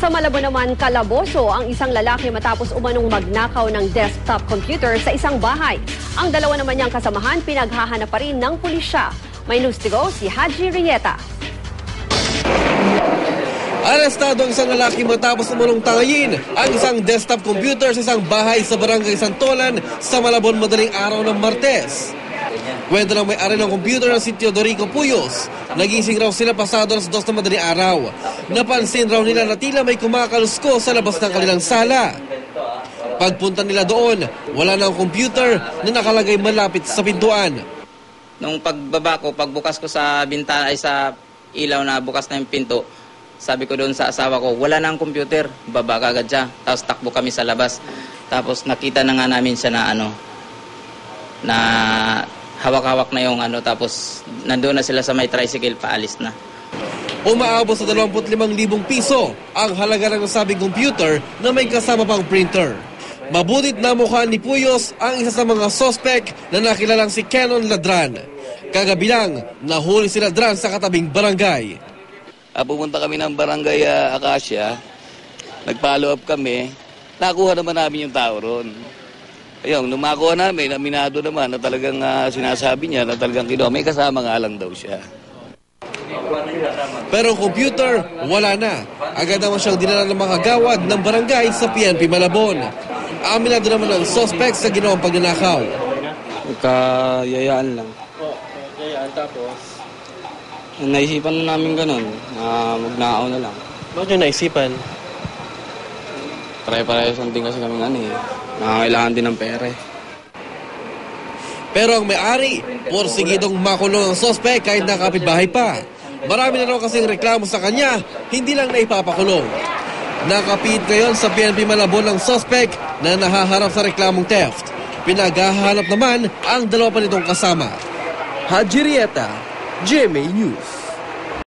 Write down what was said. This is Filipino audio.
Sa Malabo naman, kalaboso ang isang lalaki matapos umanong magnakaw ng desktop computer sa isang bahay. Ang dalawa naman niyang kasamahan pinaghahanap pa rin ng pulisya. May news to go si Haji Rieta. Arestado ang isang lalaki matapos umanong tangayin ang isang desktop computer sa isang bahay sa Barangay Santolan sa Malabon madaling araw ng Martes. Kwento ng may-ari ng computer ng si Teodorico Puyos. Nagising raw sila pasado alas 2 na madaling araw. Napansin raw nila na tila may kumakalusko sa labas ng kanilang sala. Pagpunta nila doon, wala na ang computer na nakalagay malapit sa pintuan. Nung pagbaba ko, pagbukas ko sa bintana ay sa ilaw na bukas na yung pinto, sabi ko doon sa asawa ko, wala na ang computer. Baba kagad siya. Tapos takbo kami sa labas. Tapos nakita na nga namin siya na na hawak-hawak na yung tapos nandoon na sila sa may tricycle, paalis na. Umaabot sa 25,000 piso ang halaga ng nasabing computer na may kasama pang printer. Mabutit na mukha ni Puyos ang isa sa mga sospek na nakilalang si Kenon Ladran. Kagabi lang, nahuli si Ladran sa katabing barangay. Pumunta kami ng barangay Acacia, nag-follow up kami, nakuha naman namin yung tao ron. Ayun, nung makuha namin, aminado naman na talagang sinasabi niya na talagang kinuha, may kasama nga lang daw siya. Pero ang computer, wala na. Agad naman siyang dinala ng mga kagawad ng barangay sa PNP Malabon. Aminado naman ang suspect sa ginawang pagnanakaw. Magkayayaan lang. Yayaan tapos? Naisipan na namin ganun, magnakaw na lang. Bakit yung naisipan? Pare-parehas lang din kasi kami nangangailangan din ng pera eh. Pero ang may-ari, porsigidong makulong ang suspect kahit nakapitbahay pa. Marami na raw kasing reklamo sa kanya, hindi lang naipapakulong. Nakapit ngayon sa PNP Malabon ang suspect na nahaharap sa reklamong theft. Pinaghahanap naman ang dalawa pa nitong kasama. Haji Rieta, GMA News.